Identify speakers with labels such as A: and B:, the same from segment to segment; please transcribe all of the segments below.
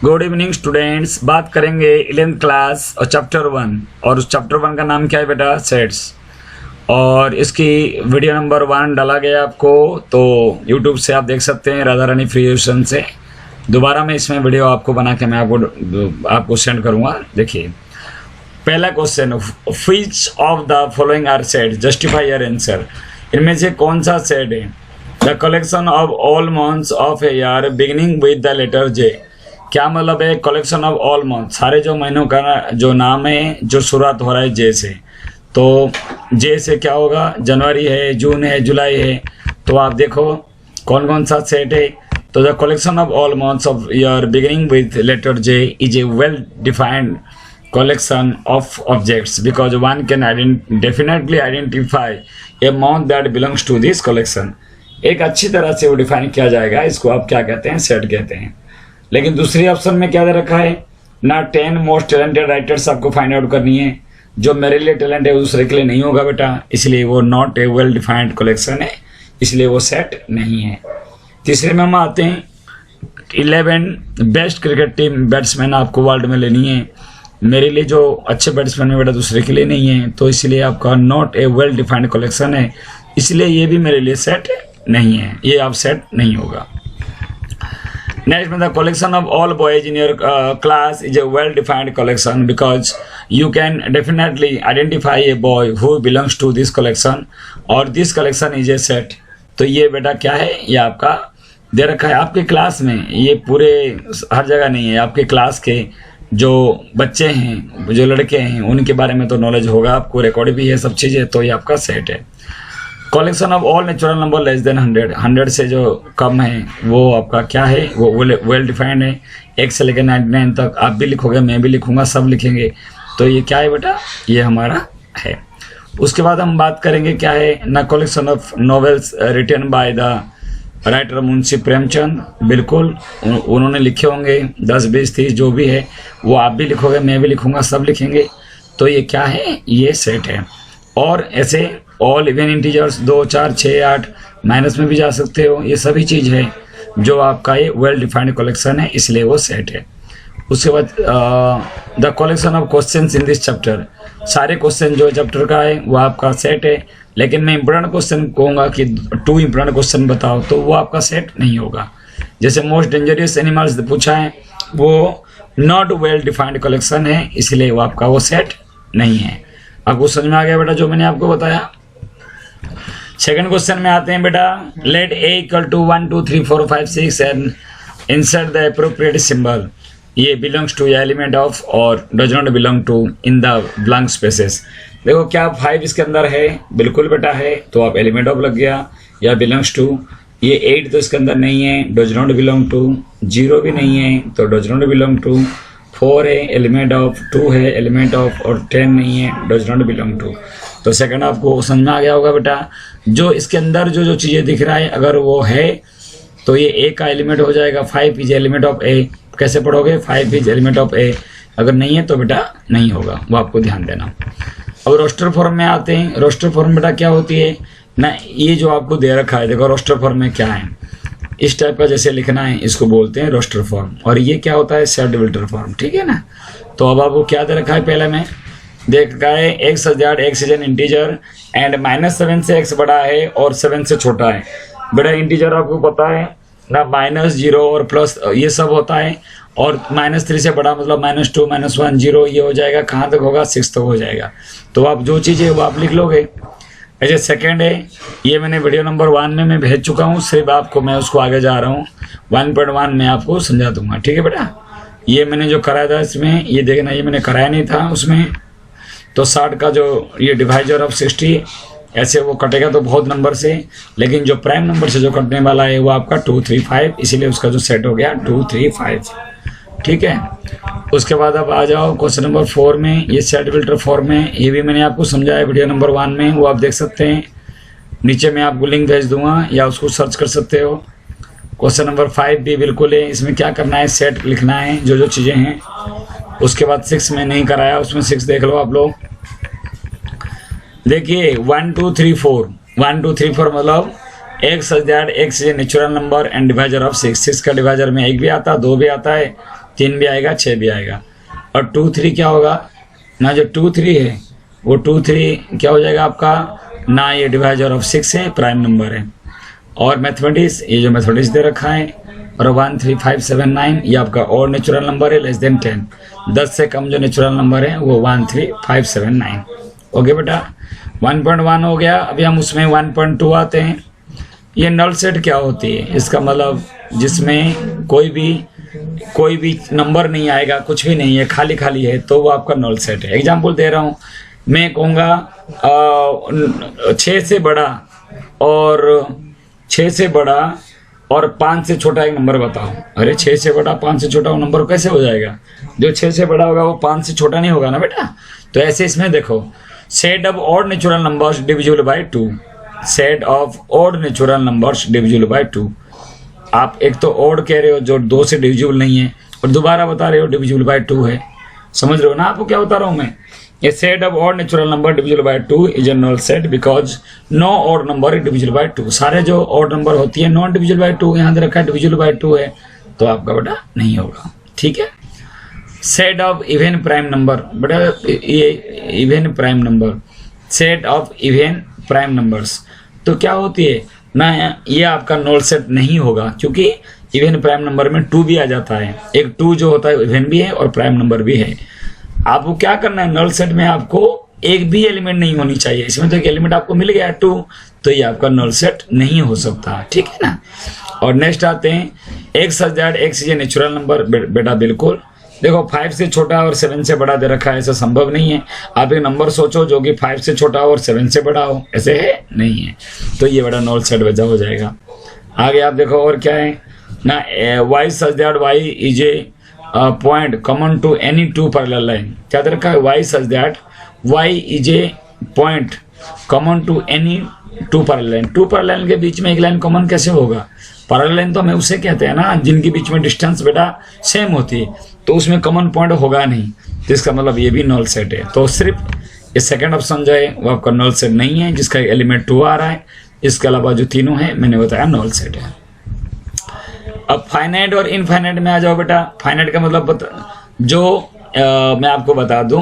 A: Good evening students. बात करेंगे 11th class और चैप्टर 1, और उस चैप्टर 1 का नाम क्या है बेटा? सेट्स। और इसकी वीडियो नंबर 1 डाला गया आपको, तो यूट्यूब से आप देख सकते हैं, राधा रानी फ्री ट्यूशन से। दोबारा मैं इसमें वीडियो आपको बना के मैं आपको सेंड करूँगा। देखिए पहला question, which of the following are set, justify your answer. इनमें से कौन सा सेट है? The collection of all months of a year beginning with the letter J. क्या मतलब है? कलेक्शन ऑफ ऑल मंथ, सारे जो महीनों का जो नाम है जो शुरुआत हो रहा है जे से। तो जे से क्या होगा? जनवरी है, जून है, जुलाई है। तो आप देखो कौन कौन सा सेट है। तो the collection of all months of year beginning with letter J is a well defined collection of objects because one can definitely identify a month that belongs to this collection। एक अच्छी तरह से वो define किया जाएगा, इसको आप क्या कहते हैं? सेट कहते हैं। लेकिन दूसरी ऑप्शन में क्या दे रखा है ना, 10 मोस्ट टैलेंटेड राइटर्स आपको फाइंड आउट करनी है। जो मेरे लिए टैलेंट है वो दूसरे के लिए नहीं होगा बेटा, इसलिए वो not a well defined collection है, इसलिए वो सेट नहीं है। तीसरे में हम आते हैं 11 बेस्ट क्रिकेट टीम बैट्समैन आपको वर्ल्ड में लेनी है। मेरे लिए जो अच्छे बैट्समैन है बेटा दूसरे के लिए नहीं है, तो इसलिए आपका not a well defined collection है, इसलिए ये भी मेरे लिए सेट नहीं है, ये आप सेट नहीं होगा। नेक्स्ट में the collection of all boys in your class is a well defined collection because you can definitely identify a boy who belongs to this collection और this collection is a set. तो ये बेटा क्या है? ये आपका दे रखा है आपके क्लास में, ये पूरे हर जगह नहीं है। आपके क्लास के जो बच्चे हैं, जो लड़के हैं, उनके बारे में तो नॉलेज होगा आपको, रिकॉर्ड भी है, सब चीज़ें, तो ये आपका सेट है। Collection of all natural number less than 100, 100 से जो कम है वो आपका क्या है? वो वेल डिफाइंड है। 1 से लेकर 99 तक आप भी लिखोगे, मैं भी लिखूंगा, सब लिखेंगे, तो ये क्या है बेटा? ये हमारा है। उसके बाद हम बात करेंगे क्या है ना, collection of novels written by the writer Munshi Premchand. बिल्कुल उन्होंने लिखे होंगे 10, 20, 30 जो भी है, वो आप भी लिखोगे, मैं भी लिखूंगा, सब लिखेंगे, तो ये क्या है? ये सेट है। और ऐसे ऑल इवन इंटीजर्स 2, 4, 6, 8 माइनस में भी जा सकते हो, ये सभी चीज़ है जो आपका ये वेल डिफाइंड कलेक्शन है, इसलिए वो सेट है। उसके बाद the collection of questions in this chapter, सारे क्वेश्चन जो चैप्टर का है वो आपका सेट है। लेकिन मैं इंपॉर्टेंट क्वेश्चन कहूँगा कि 2 इंपॉर्टेंट क्वेश्चन बताओ, तो वो आपका सेट नहीं होगा। जैसे मोस्ट डेंजरियस एनिमल्स पूछा है, वो नॉट वेल डिफाइंड कलेक्शन है, इसलिए वो आपका वो सेट नहीं है। आपको समझ में आ गया बेटा जो मैंने आपको बताया? सेकंड क्वेश्चन में आते हैं बेटा, let A equal to 1 2 3 4 5 6 and insert the appropriate symbol. ये बिलोंग्स टू या एलिमेंट ऑफ और does not belong to in the blank spaces. देखो क्या 5 इसके अंदर है? बिल्कुल बेटा है, तो आप एलिमेंट ऑफ लग गया, या बिलोंग्स टू। ये 8 तो इसके अंदर नहीं है, डज नॉट बिलोंग टू। 0 भी नहीं है, तो डज नॉट बिलोंग टू। 4 है, एलिमेंट ऑफ। 2 है, एलिमेंट ऑफ। और 10 नहीं है, डज नॉट बिलोंग टू। तो सेकंड आपको समझ में आ गया होगा बेटा। जो इसके अंदर जो चीज़ें दिख रहा है, अगर वो है तो ये ए का एलिमेंट हो जाएगा। 5 इज एलिमेंट ऑफ ए। कैसे पढ़ोगे? 5 इज एलिमेंट ऑफ ए। अगर नहीं है तो बेटा नहीं होगा, वो आपको ध्यान देना। अब रोस्टर फॉर्म में आते हैं। रोस्टर फॉर्म बेटा क्या होती है ना, ये जो आपको दे रखा है, देखो रोस्टर फॉर्म में क्या है, इस टाइप का जैसे लिखना है, इसको बोलते हैं रोस्टर फॉर्म। और ये क्या होता है? सेट डिविल्टर फॉर्म, ठीक है ना। तो अब आपको क्या दे रखा है? पहले में देख रखा है x is an integer and -7 से x बड़ा है और 7 से छोटा है। बेटा इंटीजर आपको पता है ना, -0 और प्लस ये सब होता है, और -3 से बड़ा मतलब -2, -1, 0 ये हो जाएगा। कहाँ तक होगा? 6 तक हो जाएगा। तो आप जो चीज़ है वो आप लिख लोगे। ऐसे सेकंड है, ये मैंने वीडियो नंबर 1 में मैं भेज चुका हूँ, सिर्फ आपको मैं उसको आगे जा रहा हूँ। 1.1 में आपको समझा दूंगा, ठीक है बेटा। ये मैंने जो कराया था इसमें, ये देखना, ये मैंने कराया नहीं था उसमें। तो 60 का जो ये डिवाइजर ऑफ 60 ऐसे वो कटेगा तो बहुत नंबर से, लेकिन जो प्राइम नंबर से जो कटने वाला है वो आपका 2 3 5, इसीलिए उसका जो सेट हो गया 2 3 5, ठीक है। उसके बाद अब आ जाओ क्वेश्चन नंबर 4 में। ये सेट फिल्टर फॉर्म में, ये भी मैंने आपको समझाया वीडियो नंबर 1 में, वो आप देख सकते हैं। नीचे मैं आपको लिंक भेज दूंगा या उसको सर्च कर सकते हो। क्वेश्चन नंबर 5 भी बिल्कुल है, इसमें क्या करना है? सेट लिखना है जो चीज़ें हैं। उसके बाद 6 में नहीं कराया, उसमें 6 देख लो आप लोग। देखिए 1 2 3 4, 1 2 3 4 मतलब x is natural number and divisor of 6। 6 का डिवाइजर में 1 भी आता है, 2 भी आता है, 3 भी आएगा, 6 भी आएगा। और 2 3 क्या होगा ना, जो 2 3 है वो 2 3 क्या हो जाएगा आपका ना, ये डिवाइजर ऑफ 6 है, प्राइम नंबर है। और मैथमेटिक्स, ये जो मैथमेटिक्स दे रखा है, और 1 3 5 7 9 ये आपका और नेचुरल नंबर है, लेस देन 10, 10 से कम जो नेचुरल नंबर है वो 1 3 5 7 9। ओके बेटा, 1.1 हो गया। अभी हम उसमें 1.2 आते हैं। ये नल सेट क्या होती है, इसका मतलब जिसमें कोई भी नंबर नहीं आएगा, कुछ भी नहीं है, खाली खाली है, तो वो आपका नल सेट है। एग्जाम्पल दे रहा हूँ, मैं कहूँगा 6 से बड़ा और 5 से छोटा एक नंबर बताओ। अरे 6 से बड़ा 5 से छोटा वो नंबर कैसे हो जाएगा? जो 6 से बड़ा होगा वो 5 से छोटा नहीं होगा ना बेटा। तो ऐसे इसमें देखो, set of odd natural numbers divisible by 2, set of odd natural numbers divisible by 2। आप एक तो ऑड कह रहे हो जो 2 से डिविजिबल नहीं है, और दोबारा बता रहे हो डिविजिबल बाय 2 है। समझ रहे हो ना आपको क्या बता रहा हूँ मैं? A set of odd natural number divisible by 2 is a null set because no odd number is divisible by 2। सारे जो odd number होती है नॉन डिविजिबल बाय 2, यहाँ दे रखा है डिविजिबल बाय 2 है, तो आपका बेटा नहीं होगा। ठीक है। Set of even prime number, बेटा ये even prime number, set of even prime numbers तो क्या होती है ना, ये आपका नॉल सेट नहीं होगा, क्योंकि इवन प्राइम नंबर में 2 भी आ जाता है। एक 2 जो होता है इवन भी है और प्राइम नंबर भी है। आपको क्या करना है, नल सेट में आपको एक भी एलिमेंट नहीं होनी चाहिए। इसमें तो एक एलिमेंट आपको मिल गया 2, तो ये आपका नल सेट नहीं हो सकता। ठीक है ना। और नेक्स्ट आते हैं, x such that x is a natural number. बेटा बिल्कुल देखो, 5 से छोटा और 7 से बड़ा दे रखा है, ऐसा संभव नहीं है। आप एक नंबर सोचो जो कि 5 से छोटा और 7 से बड़ा हो, ऐसे है नहीं है, तो ये बड़ा नल सेट वजह हो जाएगा। आगे आप देखो और क्या है ना, Y such that Y is a point common to any 2 parallel line। क्या दे रखा है, y such that y is a point common to any 2 parallel line। 2 parallel line के बीच में एक लाइन कॉमन कैसे होगा? पैरेलल लाइन तो हमें उसे कहते हैं ना जिनके बीच में डिस्टेंस बेटा सेम होती है, तो उसमें कॉमन पॉइंट होगा नहीं, तो इसका मतलब ये भी नल सेट है। तो सिर्फ ये सेकंड ऑप्शन जो है वो आपका नल सेट नहीं है, जिसका एलिमेंट 2 आ रहा है। इसके अलावा जो तीनों है मैंने बताया नल सेट है। अब फाइनाइट और इनफाइनाइट में आ जाओ बेटा। फाइनाइट का मतलब मैं आपको बता दूं,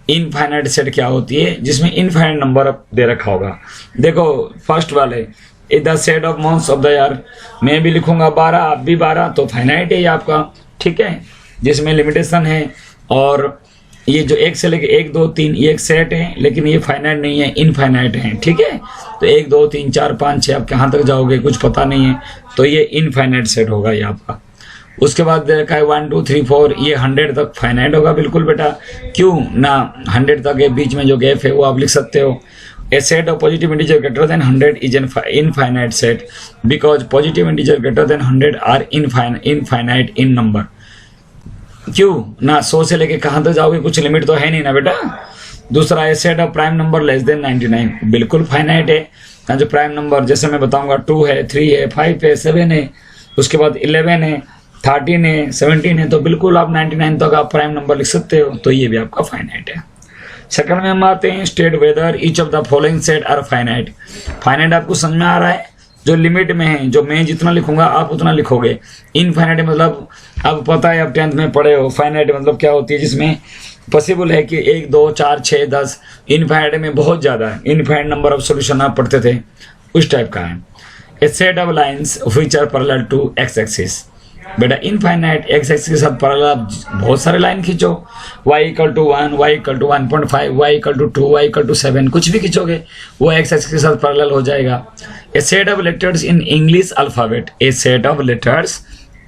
A: इनफाइनाइट सेट क्या होती है, जिसमें इनफाइनाइट नंबर दे रखा होगा। देखो फर्स्ट वाले, the set of months of the year, मैं भी लिखूंगा 12, आप भी 12, तो फाइनाइट है ये आपका। ठीक है, जिसमें लिमिटेशन है। और ये जो 1 से लेके 1 2 3 ये एक सेट है, लेकिन ये फाइनाइट नहीं है, इनफाइनाइट है। ठीक है, तो 1 2 3 4 5 6 आप कहाँ तक जाओगे कुछ पता नहीं है, तो ये इनफाइनाइट सेट होगा ये आपका। उसके बाद दे रखा है 1 2 3 4, ये 100 तक फाइनाइट होगा बिल्कुल बेटा। क्यों ना, 100 तक के बीच में जो गैप है वो आप लिख सकते हो। A set of positive integer greater than 100 is an infinite set because positive integer greater than 100 are infinite in number। क्यों ना, 100 से लेके कहां तक जाओगे, कुछ लिमिट तो है नहीं ना बेटा। दूसरा है set of prime number less than 99, बिल्कुल फाइनाइट है ना। जो प्राइम नंबर जैसे मैं बताऊंगा 2 है, 3 है, 5 है, 7 है, उसके बाद 11 है, 13 है, 17 है, तो बिल्कुल आप 99 तक आप प्राइम नंबर लिख सकते हो, तो ये भी आपका फाइनाइट है। सेकंड में हम आते हैं, state whether each of the following set are finite. Finite आपको समझ में आ रहा है, जो लिमिट में है, जो मैं जितना लिखूंगा आप उतना लिखोगे। इनफाइनाइट मतलब अब पता है, आप 10th में पढ़े हो, फाइनाइट मतलब क्या होती है, जिसमें पॉसिबल है कि 1 2 4 6 10, इनफाइनाइट में बहुत ज्यादा है, इनफाइनाइट नंबर ऑफ सॉल्यूशन आप पढ़ते थे, उस टाइप का है। A set of lines which are parallel to X axis. बेटा इनफाइनाइट एक्स एक्सिस के साथ पैरेलल आप बहुत सारे लाइन खींचो, y = 1, y = 1.5, y = 2, y = 7, कुछ भी खींचोगे वो एक्स एक्सिस के साथ पैरेलल हो जाएगा। A set of letters in English alphabet, a set of letters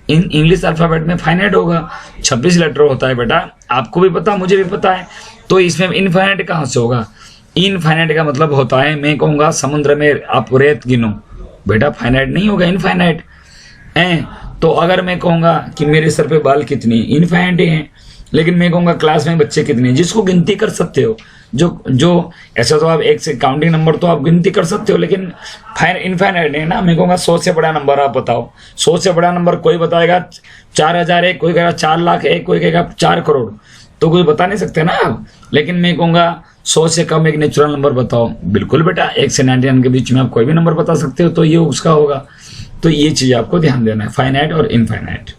A: in English alphabet में फाइनाइट होगा। 26 लेटर होता है बेटा, आपको भी पता मुझे भी पता है, तो इसमें इनफाइनाइट कहाँ से होगा? इनफाइनाइट का मतलब होता है, मैं कहूँगा समुद्र में आप रेत गिनो, बेटा फाइनाइट नहीं होगा, इनफाइनाइट है। तो अगर मैं कहूँगा कि मेरे सर पे बाल कितने, इनफाइनाइट हैं, लेकिन मैं कहूँगा क्लास में बच्चे कितने, जिसको गिनती कर सकते हो, जो ऐसा तो आप एक से काउंटिंग नंबर तो आप गिनती कर सकते हो, लेकिन इनफाइनाइट है ना। मैं कहूँगा 100 से बड़ा नंबर आप बताओ। 100 से बड़ा नंबर कोई बताएगा 4000 है, कोई कहेगा 4 लाख है, कोई कहेगा 4 करोड़, तो कुछ बता नहीं सकते ना आप। लेकिन मैं कहूँगा 100 से कम एक नेचुरल नंबर बताओ, बिल्कुल बेटा 1 से 99 के बीच में आप कोई भी नंबर बता सकते हो, तो ये उसका होगा। तो ये चीज आपको ध्यान देना है, फाइनाइट और infinite.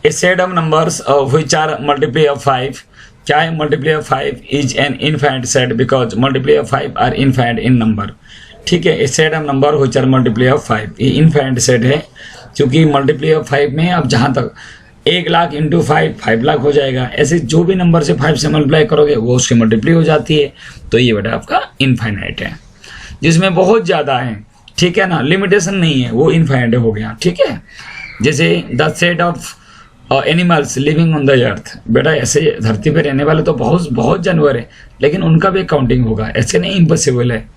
A: A set of numbers which are multiply of 5, क्या है multiply of 5 is an infinite set because multiply of 5 are infinite in number. ठीक है, a set of number which are multiply of 5, ये infinite set है क्योंकि multiply of 5 में आप जहाँ तक 1 लाख इंटू 5 लाख हो जाएगा, ऐसे जो भी नंबर से 5 से मल्टीप्लाई करोगे वो उसकी मल्टीप्लाई हो जाती है, तो ये बेटा आपका इनफाइनाइट है। जिसमें बहुत ज़्यादा है, ठीक है ना, लिमिटेशन नहीं है, वो इनफाइनाइट हो गया। ठीक है, जैसे the set of animals living on the earth, बेटा ऐसे धरती पे रहने वाले तो बहुत बहुत जानवर है, लेकिन उनका भी काउंटिंग होगा, ऐसे नहीं इम्पॉसिबल है।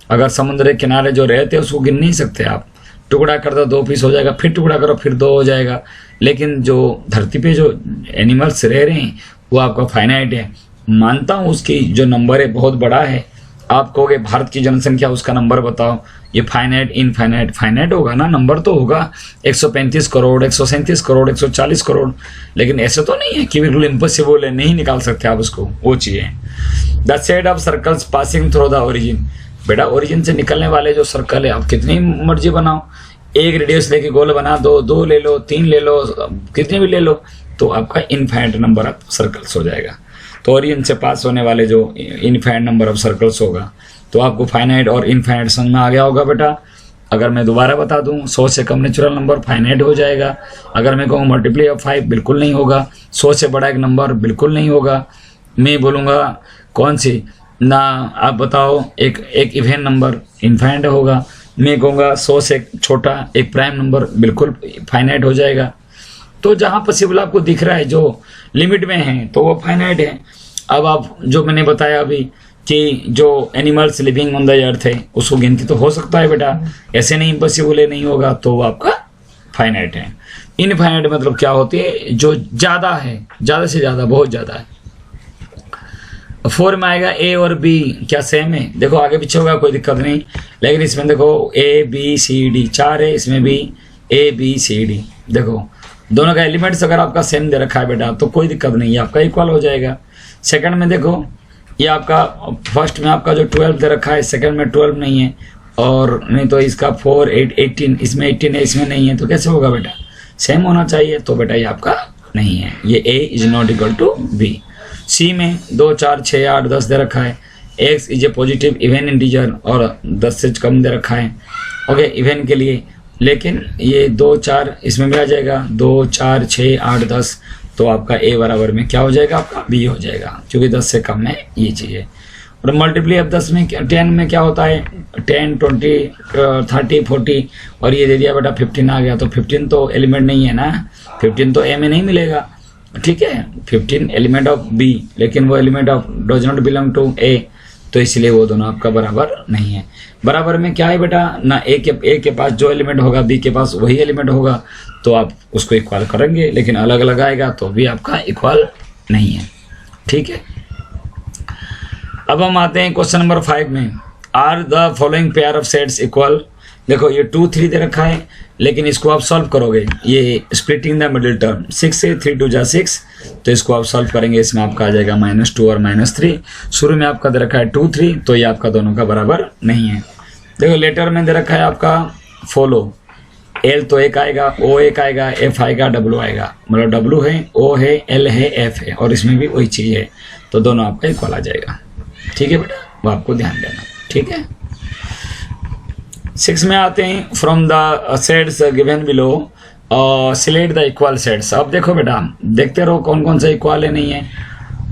A: अगर समुद्र के किनारे जो रहते हैं उसको गिन नहीं सकते आप, टुकड़ा कर दो 2 पीस हो जाएगा, फिर टुकड़ा करो फिर 2 हो जाएगा, लेकिन जो धरती पे जो एनिमल्स रह रहे हैं वो आपका फाइनाइट है। मानता हूँ उसकी जो नंबर है बहुत बड़ा है, आप कहोगे भारत की जनसंख्या उसका नंबर बताओ, ये फाइनाइट इनफाइनाइट, फाइनाइट होगा ना, नंबर तो होगा 135 करोड़ 137 करोड़ 140 करोड़, लेकिन ऐसे तो नहीं है कि बिल्कुल इम्पॉसिबल है, नहीं निकाल सकते आप उसको, वो चीज़ है। The set of circles passing through the origin, बेटा ओरिजिन से निकलने वाले जो सर्कल है आप कितनी मर्जी बनाओ, एक रेडियस लेके गोल बना दो, 2 ले लो 3 ले लो, कितने भी ले लो, तो आपका इनफाइनाइट नंबर ऑफ सर्कल्स हो जाएगा। तो ओरिजिन से पास होने वाले जो इनफाइनाइट नंबर ऑफ सर्कल्स होगा, तो आपको फाइनाइट और इनफाइनाइट समझ में आ गया होगा बेटा। अगर मैं दोबारा बता दूं 100 से कम नेचुरल नंबर फाइनाइट हो जाएगा, अगर मैं कहूँ मल्टीप्लाई ऑफ 5 बिल्कुल नहीं होगा, 100 से बड़ा एक नंबर बिल्कुल नहीं होगा, मैं बोलूँगा कौन सी ना, आप बताओ एक इवेन नंबर इनफाइनाइट होगा, मैं कहूँगा 100 से छोटा एक प्राइम नंबर बिल्कुल फाइनाइट हो जाएगा। तो जहाँ पॉसिबल आपको दिख रहा है जो लिमिट में है तो वो फाइनाइट है। अब आप जो मैंने बताया अभी कि जो animals living on the earth है उसको गिनती तो हो सकता है बेटा, ऐसे नहीं इम्पॉसिबल है, नहीं होगा, तो वो आपका फाइनाइट है। इनफाइनाइट मतलब क्या होती है, जो ज़्यादा है, ज़्यादा से ज़्यादा, बहुत ज़्यादा है। 4 में आएगा ए और बी, क्या सेम है, देखो आगे पीछे होगा कोई दिक्कत नहीं, लेकिन इसमें देखो ABCD 4 है, इसमें भी ABCD, देखो दोनों का एलिमेंट्स अगर आपका सेम दे रखा है बेटा तो कोई दिक्कत नहीं है, आपका इक्वल हो जाएगा। सेकंड में देखो ये आपका फर्स्ट में आपका जो 12 दे रखा है, सेकंड में 12 नहीं है, और नहीं तो इसका 4 8 18, इसमें 18 है इसमें नहीं है, तो कैसे होगा बेटा, सेम होना चाहिए, तो बेटा ये आपका नहीं है, ये A is not equal to B। C में 2 4 6 8 10 दे रखा है, x is a positive even integer और 10 से कम दे रखा है, ओके इवन के लिए, लेकिन ये 2 4 इसमें भी आ जाएगा, 2 4 6 8 10, तो आपका A बराबर में क्या हो जाएगा, आपका B हो जाएगा, क्योंकि 10 से कम में ये चीज़ है। और मल्टीप्लाई ऑफ 10 में 10 में क्या होता है, 10 20 30 40, और ये दे दिया बेटा 15 आ गया, तो 15 तो एलिमेंट नहीं है ना, 15 तो A में नहीं मिलेगा, ठीक है, 15 एलिमेंट ऑफ B, लेकिन वो element of does not belong to A, तो इसलिए वो दोनों आपका बराबर नहीं है। बराबर में क्या है बेटा, ना A के पास जो एलिमेंट होगा B के पास वही एलिमेंट होगा, तो आप उसको इक्वल करेंगे, लेकिन अलग अलग आएगा तो भी आपका इक्वल नहीं है, ठीक है। अब हम आते हैं क्वेश्चन नंबर 5 में, are the following pair of sets equal. देखो ये 2 3 दे रखा है, लेकिन इसको आप सॉल्व करोगे, ये स्प्लिटिंग द मिडिल टर्म 6 से 3 2 जा 6, तो इसको आप सॉल्व करेंगे, इसमें आपका आ जाएगा -2 और -3। शुरू में आपका दे रखा है 2 3, तो ये आपका दोनों का बराबर नहीं है। देखो लेटर में दे रखा है आपका फॉलो, L तो 1 आएगा, O 1 आएगा, F आएगा, W आएगा, मतलब W है, O है, L है, F है, और इसमें भी वही चीज़ है, तो दोनों आपका इक्वल आ जाएगा, ठीक है बेटा, वो आपको ध्यान देना, ठीक है। 6 में आते हैं, from the sets given below select the equal sets. अब देखो बेटा, देखते रहो कौन कौन सा इक्वल है नहीं है,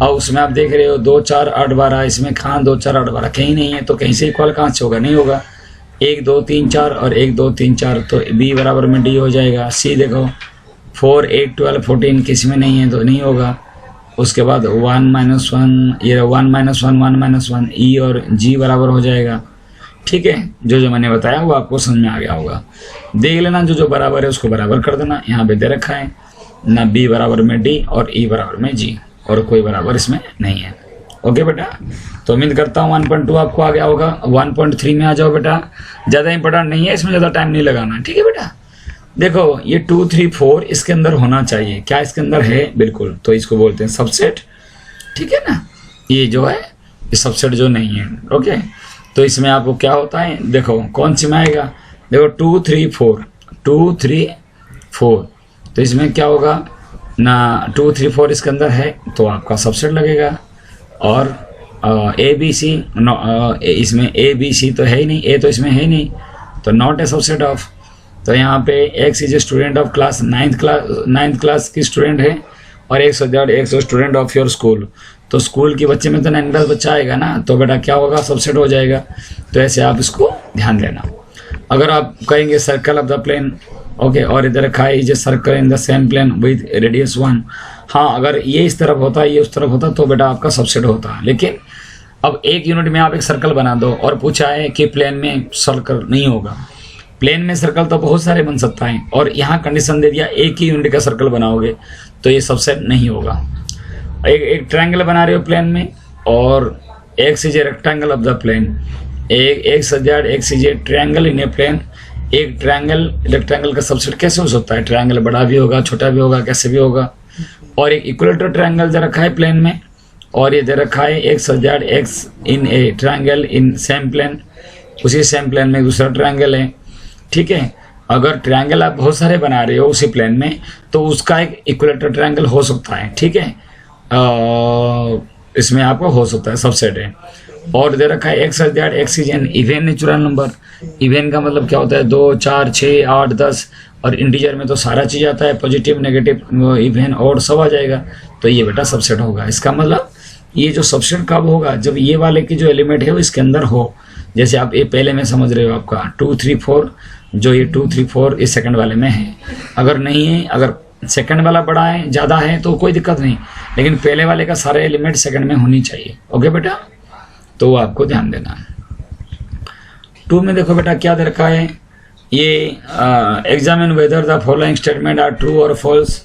A: और उसमें आप देख रहे हो 2 4 8 12, इसमें कहाँ 2 4 8 12 कहीं नहीं है, तो कहीं से इक्वल कहाँ से होगा, नहीं होगा। 1 2 3 4 और 1 2 3 4, तो B बराबर में D हो जाएगा। C देखो 4 8 12 14 किसी में नहीं है, तो नहीं होगा। उसके बाद 1 -1, ये 1 -1 1 -1, E और G बराबर हो जाएगा, ठीक है। जो मैंने बताया वो आपको समझ में आ गया होगा, देख लेना, जो बराबर है उसको बराबर कर देना। यहाँ पे दे रखा है ना B बराबर में D और E बराबर में G, और कोई बराबर इसमें नहीं है, ओके बेटा। तो उम्मीद करता हूँ 1.2 आपको आ गया होगा। 1.3 में आ जाओ बेटा, ज़्यादा इंपॉर्टेंट नहीं है, इसमें ज़्यादा टाइम नहीं लगाना, ठीक है बेटा। देखो ये 2 3 4 इसके अंदर होना चाहिए, क्या इसके अंदर है, बिल्कुल, तो इसको बोलते हैं सबसेट, ठीक है ना। ये जो है ये सबसेट जो नहीं है, ओके। तो इसमें आपको क्या होता है, देखो कौन सी में आएगा, देखो 2 3 4 2 3 4, तो इसमें क्या होगा ना 2 3 4 इसके अंदर है तो आपका सबसेट लगेगा। और ए बी सी, इसमें ए बी सी तो है ही नहीं, ए तो इसमें है ही नहीं, तो नॉट ए सबसेट ऑफ। तो यहाँ पे x is a student of class ninth class की स्टूडेंट है और x student of your school. तो स्कूल के बच्चे में तो 9th क्लास बच्चा आएगा ना, तो बेटा क्या होगा, सबसेट हो जाएगा। तो ऐसे आप इसको ध्यान देना। अगर आप कहेंगे circle of the plane, okay, और इधर रखा है is a circle in the same plane with radius 1, हाँ, अगर ये इस तरफ होता ये उस तरफ होता तो बेटा आपका सबसेट होता। लेकिन अब एक यूनिट में आप एक सर्कल बना दो और पूछा है कि प्लेन में सर्कल नहीं होगा। प्लेन में सर्कल तो बहुत सारे बन सकता है और यहाँ कंडीशन दे दिया एक ही यूनिट का सर्कल बनाओगे तो ये सबसेट नहीं होगा। एक ट्रायंगल बना रहे हो प्लेन में और X is a rectangle of the plane, X is a triangle in a plane. एक ट्रायंगल रेक्टेंगल का सबसेट कैसे हो सकता है, ट्रायंगल बड़ा भी होगा छोटा भी होगा कैसे भी होगा। और एक इक्विलेटरल ट्रायंगल दे रखा है प्लेन में और ये दे रखा है X in a triangle in same plane, उसी सेम प्लेन में दूसरा ट्रायंगल है, ठीक है। अगर ट्रायंगल आप बहुत सारे बना रहे हो उसी प्लेन में तो उसका एक इक्विलेटरल ट्रायंगल हो सकता है, ठीक है, इसमें आपको हो सकता है, सबसेट है। और दे रखा है x is an even natural number. Even का मतलब क्या होता है, 2 4 6 8 10, और इंटीजर में तो सारा चीज आता है, पॉजिटिव नेगेटिव इवन और सब आ जाएगा, तो ये बेटा सबसेट होगा। इसका मतलब ये जो सबसेट कब होगा, जब ये वाले की जो एलिमेंट है वो इसके अंदर हो। जैसे आप ये पहले में समझ रहे हो आपका 2 3 4, जो ये 2 3 4 इस सेकंड वाले में है। अगर नहीं है, अगर सेकंड वाला बड़ा है ज़्यादा है तो कोई दिक्कत नहीं, लेकिन पहले वाले का सारे एलिमेंट सेकंड में होनी चाहिए। ओके बेटा, तो आपको ध्यान देना। 2 में देखो बेटा क्या दे रखा है, ये examine whether the following statement are true और फॉल्स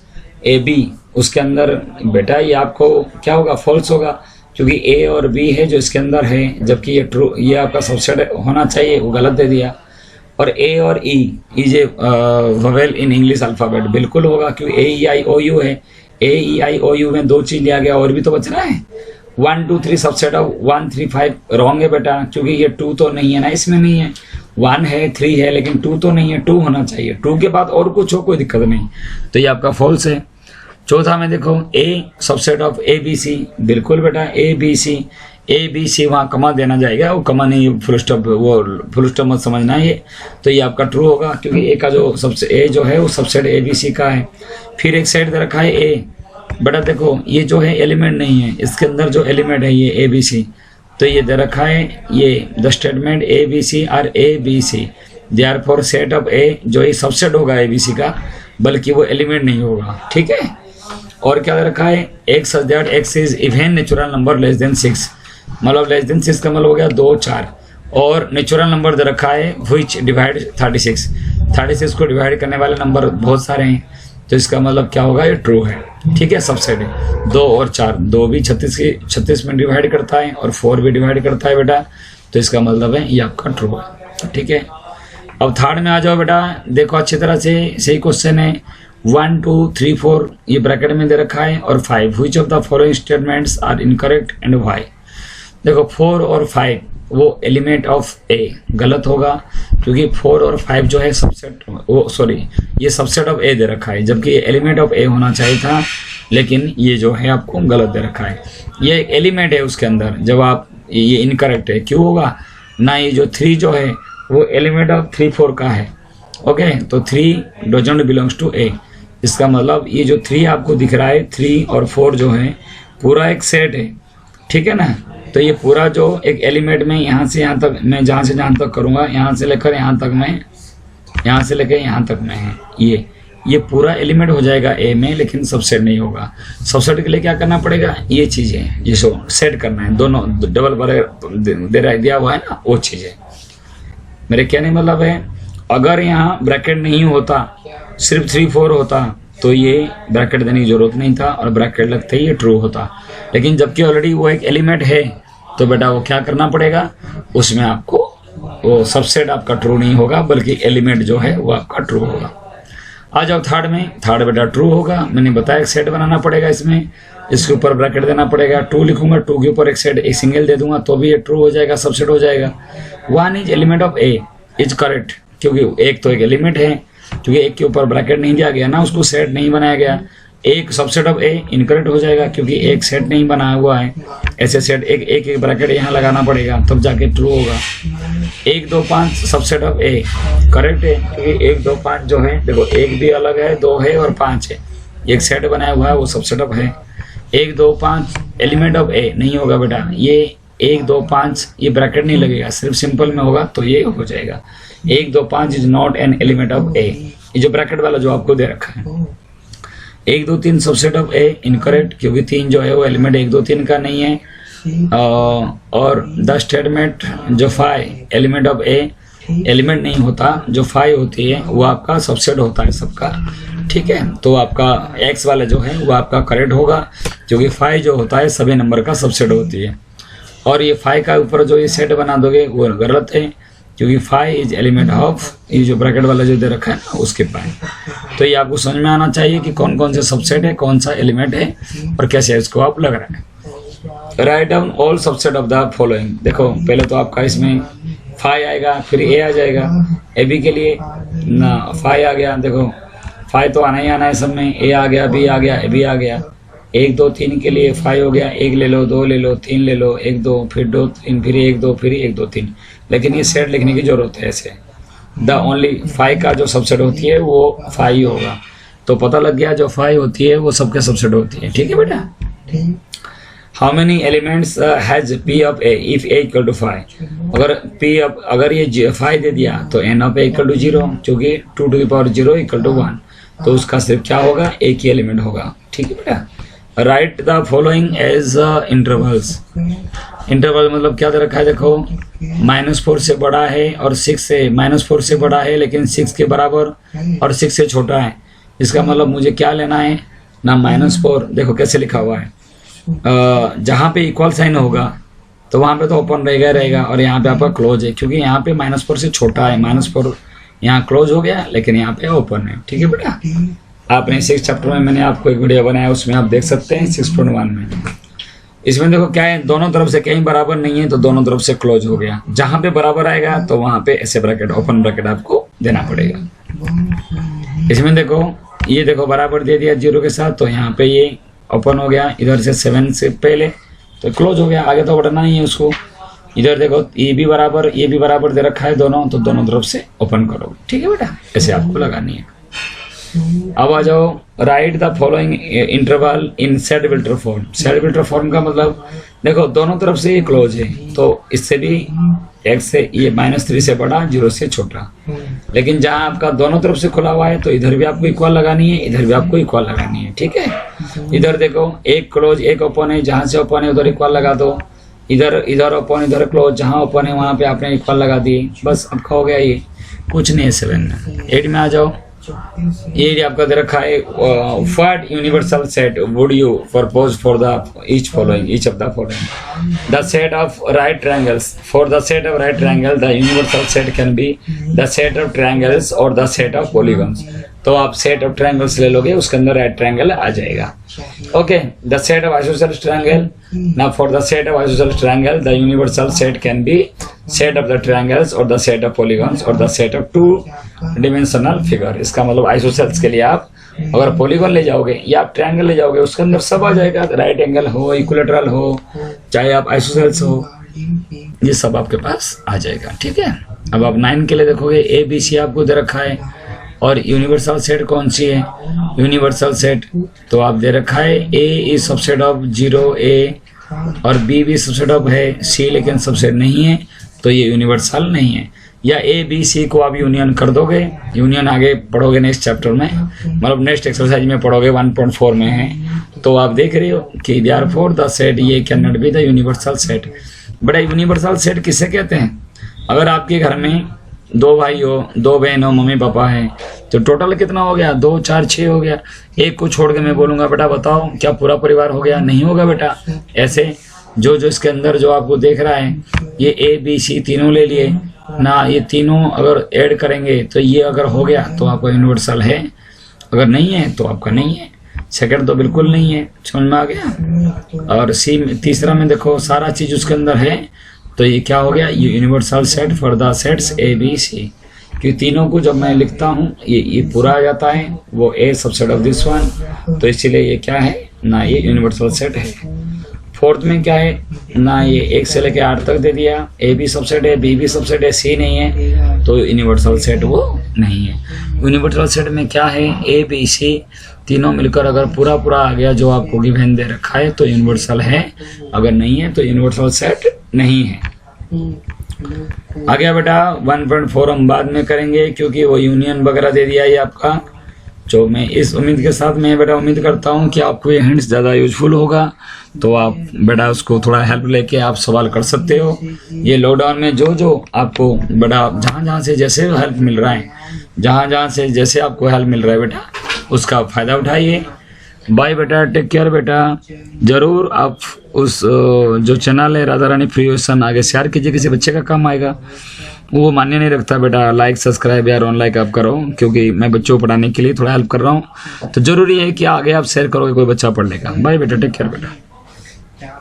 A: ए बी। उसके अंदर बेटा ये आपको क्या होगा, फॉल्स होगा, क्योंकि ए और बी है जो इसके अंदर है, जबकि ये ट्रू, ये आपका सबसेट होना चाहिए, वो गलत दे दिया। और ए और E is a vowel in English alphabet, बिल्कुल होगा, क्योंकि ए ई आई ओ यू है। ए ई आई ओ यू में 2 चीज लिया गया, और भी तो बच रहा है। 1 2 3 सबसेट ऑफ 1 3 5 रॉन्ग है बेटा, क्योंकि ये 2 तो नहीं है ना, इसमें नहीं है। 1 है 3 है लेकिन 2 तो नहीं है, 2 होना चाहिए। 2 के बाद और कुछ हो कोई दिक्कत नहीं, तो ये आपका फॉल्स है। चौथा में देखो a subset of A B C, बिल्कुल बेटा ए बी सी वहाँ कमा देना जाएगा, वो कमा नहीं, फुल स्टॉप, वो फुल स्टॉप मत समझना ये। तो ये आपका ट्रू होगा, क्योंकि ए का जो सबसे ए जो है वो सबसेट ए बी सी का है। फिर एक साइड दे रखा है ए, बेटा देखो ये जो है एलिमेंट नहीं है, इसके अंदर जो एलिमेंट है ये ए बी सी, तो ये दे रखा है ये the statement A B C are A B C, therefore set of A, जो ये सबसेट होगा ए बी सी का, बल्कि वो एलिमेंट नहीं होगा, ठीक है। और क्या दे रखा है, x is even natural number less than 6, मतलब लेस देन 6 का मतलब हो गया 2 4, और नेचुरल नंबर दे रखा है व्हिच डिवाइड 36 को डिवाइड करने वाले नंबर बहुत सारे हैं, तो इसका मतलब क्या होगा, ये ट्रू है, ठीक है, सबसेट है। 2 और 4, 2 भी 36 में डिवाइड करता है और 4 भी डिवाइड करता है बेटा, तो इसका मतलब है ये आपका ट्रू है, ठीक है। अब थर्ड में आ जाओ बेटा, देखो अच्छी तरह से, सही क्वेश्चन है। 1 2 3 4 ये ब्रैकेट में दे रखा है, और 5 which of the following statements are incorrect and why. देखो 4 और 5 वो एलिमेंट ऑफ ए, गलत होगा, क्योंकि 4 और 5 जो है सबसेट, वो सॉरी ये सबसेट ऑफ ए दे रखा है, जबकि ये एलिमेंट ऑफ ए होना चाहिए था, लेकिन ये जो है आपको गलत दे रखा है। ये एक एलिमेंट है उसके अंदर, जब आप ये इनकरेक्ट है, क्यों होगा ना, ये जो 3 जो है वो एलिमेंट ऑफ 3 4 का है, ओके, तो 3 डजंट बिलोंग्स टू ए। इसका मतलब ये जो 3 आपको दिख रहा है, 3 और 4 जो है पूरा एक सेट है, ठीक है ना। तो ये पूरा जो एक एलिमेंट में यहाँ से यहाँ तक, मैं जहाँ से जहाँ तक करूँगा, यहाँ से लेकर यहाँ तक में, यहाँ से लेकर यहाँ तक में है, ये पूरा एलिमेंट हो जाएगा ए में, लेकिन सबसेट नहीं होगा। सबसेट के लिए क्या करना पड़ेगा, ये चीज़ें जिसको सेट करना है, दोनों डबल बराबर दिया हुआ है ना, वो चीज़ें। मेरे कहने मतलब है, अगर यहाँ ब्रैकेट नहीं होता, सिर्फ 3 4 होता, तो ये ब्रैकेट देने की जरूरत नहीं था, और ब्रैकेट लगते ही ये ट्रू होता। लेकिन जबकि ऑलरेडी वो एक एलिमेंट है, तो बेटा वो क्या करना पड़ेगा, उसमें आपको वो सबसेट आपका ट्रू नहीं होगा, बल्कि एलिमेंट जो है वो आपका ट्रू होगा। आ जाओ थर्ड में, थर्ड बेटा ट्रू होगा, मैंने बताया एक सेट बनाना पड़ेगा, इसमें इसके ऊपर ब्रैकेट देना पड़ेगा, 2 लिखूंगा, 2 के ऊपर एक सेट, एक सिंगल दे दूंगा, तो भी ये ट्रू हो जाएगा, सबसेट हो जाएगा। 1 is element of A is correct, क्योंकि एक तो एक एलिमेंट है, क्योंकि एक के ऊपर ब्रैकेट नहीं दिया गया ना, उसको सेट नहीं बनाया गया, एक सबसेट ऑफ ए इनकरेक्ट हो जाएगा क्योंकि एक सेट नहीं बनाया हुआ है। ऐसे सेट एक ब्रैकेट यहाँ लगाना पड़ेगा तब जाके ट्रू होगा। 1 2 5 सबसेट ऑफ ए करेक्ट है क्योंकि 1 2 5 जो है देखो, एक भी अलग है, 2 है और 5 है, एक सेट बनाया हुआ है वो सबसेट ऑफ है। 1 2 5 एलिमेंट ऑफ ए नहीं होगा बेटा, ये 1 2 5 ये ब्रैकेट नहीं लगेगा, सिर्फ सिंपल में होगा तो ये हो जाएगा। 1 2 5 is not an element of A, ये जो ब्रैकेट वाला जो आपको दे रखा है। 1 2 3 सबसेट ऑफ ए इनकरेक्ट क्योंकि 3 जो है वो एलिमेंट 1 2 3 का नहीं है। और द स्टेटमेंट जो 5 एलिमेंट ऑफ ए एलिमेंट नहीं होता, जो 5 होती है वो आपका सबसेट होता है सबका, ठीक है। तो आपका एक्स वाला जो है वो आपका करेक्ट होगा क्योंकि 5 जो होता है सभी नंबर का सबसेट होती है। और ये 5 का ऊपर जो ये सेट बना दोगे वो गलत है क्योंकि 5 इज एलिमेंट ऑफ, ये जो ब्रैकेट वाला जो दे रखा है ना उसके 5। तो ये आपको समझ में आना चाहिए कि कौन कौन से सबसेट है, कौन सा एलिमेंट है और कैसे इसको आप लग रहे हैं। Write down all subset of the following. देखो पहले तो आपका इसमें 5 आएगा, फिर ए आ जाएगा। ए बी के लिए ना 5 आ गया, देखो 5 तो आना ही आना है सब में, ए आ गया, बी आ गया, ए बी आ गया। 1 2 3 के लिए 5 हो गया, 1 ले लो, 2 ले लो, 3 ले लो, 1 2 फिर 2 3 फिर 1 2 फिर 1 2 3। लेकिन ये सेट लिखने की जरूरत है ऐसे। द ओनली 5 का जो सबसेट होती है वो 5 ही होगा। तो पता लग गया जो 5 होती है वो सबके सबसेट होती है, ठीक है बेटा। How many elements has P of A if A equal to 5। अगर ये 5 दे दिया तो N of A equal to 0 क्योंकि 2 to the power 0 equal to 1, तो उसका सिर्फ क्या होगा, एक ही एलिमेंट होगा, ठीक है बेटा। Write the following as intervals. Interval मतलब क्या दे रखा है, देखो -4 से बड़ा है और 6 से -4 से बड़ा है लेकिन 6 के बराबर और 6 से छोटा है। इसका मतलब मुझे क्या लेना है ना, -4 देखो कैसे लिखा हुआ है, जहाँ पे इक्वल साइन होगा तो वहाँ पे तो ओपन रहेगा और यहाँ पे आपका क्लोज है क्योंकि यहाँ पे -4 से छोटा है, -4 यहाँ क्लोज हो गया लेकिन यहाँ पे ओपन है, ठीक है बेटा। आपने 6 चैप्टर में मैंने आपको एक वीडियो बनाया उसमें आप देख सकते हैं 6.1 में। इसमें देखो क्या है, दोनों तरफ से कहीं बराबर नहीं है तो दोनों तरफ से क्लोज हो गया। जहां पे बराबर आएगा तो वहां पे ऐसे ब्रैकेट ओपन ब्रैकेट आपको देना पड़ेगा। इसमें देखो ये देखो बराबर दे दिया 0 के साथ तो यहाँ पे ये ओपन हो गया, इधर से 7 से पहले तो क्लोज हो गया, आगे तो बढ़ना नहीं है उसको। इधर देखो ये भी बराबर दे रखा है दोनों, तो दोनों तरफ से ओपन करोगे, ठीक है बेटा। ऐसे आपको लगानी है। अब आ जाओ, write the following interval in set builder form. Set builder form का मतलब देखो दोनों तरफ से ये क्लोज है तो इससे भी x से ये -3 से बड़ा, 0 से छोटा। लेकिन जहां आपका दोनों तरफ से खुला हुआ है तो इधर भी आपको इक्वल लगानी है, इधर भी आपको इक्वल लगानी है, ठीक है। इधर देखो एक क्लोज एक ओपन है, जहां से ओपन है उधर इक्वल लगा दो। इधर ओपन इधर क्लोज, जहां ओपन है वहां पे आपने इक्वल लगा दिए, बस अब हो गया। ये कुछ नहीं है। 7 में 8 में आ जाओ। ये आपका दे रखा है what universal set would you propose for the each of the following. The set of right triangles. For the set of right triangle the universal set can be the set of triangles और the set of polygons. तो आप set of triangles ले लोगे, उसके अंदर right triangle आ जाएगा। Okay, the set of isosceles triangle. Now for the set of isosceles triangle the universal set can be set of the triangles और the set of polygons और the set of 2 dimensional figure. इसका मतलब isosceles के लिए आप अगर polygon ले जाओगे या आप ट्रायंगल ले जाओगे उसके अंदर सब आ जाएगा, राइट एंगल हो, इक्विलेटरल हो, चाहे आप आइसोसेल्स हो, ये सब आपके पास आ जाएगा, ठीक है। अब आप 9 के लिए देखोगे ABC आपको दे रखा है और यूनिवर्सल सेट कौन सी है, यूनिवर्सल सेट तो आप दे रखा है A is subset of 0A और B भी सबसेट ऑफ है, C लेकिन सबसेट नहीं है तो ये यूनिवर्सल नहीं है। या ABC को आप यूनियन कर दोगे, यूनियन आगे पढ़ोगे नेक्स्ट चैप्टर में, मतलब नेक्स्ट एक्सरसाइज में पढ़ोगे 1.4 में है। तो आप देख रहे हो कि देयरफॉर द सेट ये can not be the universal set. बड़ा यूनिवर्सल सेट किसे कहते हैं, अगर आपके घर में 2 भाई हो, 2 बहन हो, मम्मी पापा है तो टोटल कितना हो गया, 2 4 6 हो गया। एक को छोड़ के मैं बोलूंगा बेटा बताओ क्या पूरा परिवार हो गया, नहीं होगा बेटा। ऐसे जो इसके अंदर जो आपको देख रहा है ये ABC तीनों ले लिए ना, ये तीनों अगर ऐड करेंगे तो ये अगर हो गया तो आपका यूनिवर्सल है, अगर नहीं है तो आपका नहीं है। सेकंड तो बिल्कुल नहीं है, समझ में आ गया। और तीसरा में देखो सारा चीज उसके अंदर है तो ये क्या हो गया, ये universal set for the sets ABC। कि तीनों को जब मैं लिखता हूँ ये पूरा आ जाता है, वो ए सबसेट ऑफ दिस वन, तो इसीलिए ये क्या है ना, ये यूनिवर्सल सेट है। फोर्थ में क्या है ना, ये 1 से लेकर 8 तक दे दिया, ए भी सबसेट है, बी भी सबसेट है, सी नहीं है, तो यूनिवर्सल सेट वो नहीं है। यूनिवर्सल सेट में क्या है, ए बी सी तीनों मिलकर अगर पूरा पूरा आ गया जो आपको गिवन दे रखा है तो यूनिवर्सल है, अगर नहीं है तो यूनिवर्सल सेट नहीं है। आ गया बेटा 1.4 हम बाद में करेंगे क्योंकि वो यूनियन वगैरह दे दिया ये आपका। जो मैं इस उम्मीद के साथ मैं बेटा उम्मीद करता हूँ कि आपको ये हिंट्स ज़्यादा यूजफुल होगा, तो आप बेटा उसको थोड़ा हेल्प लेके आप सवाल कर सकते हो। ये लॉकडाउन में जो आपको बेटा जहाँ से जैसे हेल्प मिल रहा है, जहाँ से जैसे आपको हेल्प मिल रहा है बेटा उसका फ़ायदा उठाइए। बाय बेटा, टेक केयर बेटा। ज़रूर आप उस जो चैनल है राधा रानी फ्री क्वेश्चन आगे शेयर कीजिए, किसी बच्चे का काम आएगा। वो मान्य नहीं रखता बेटा लाइक सब्सक्राइब यार ऑन लाइक आप करो, क्योंकि मैं बच्चों को पढ़ाने के लिए थोड़ा हेल्प कर रहा हूँ, तो ज़रूरी है कि आगे आप शेयर करोगे कोई बच्चा पढ़ लेगा। बाय बेटा, टेक केयर बेटा।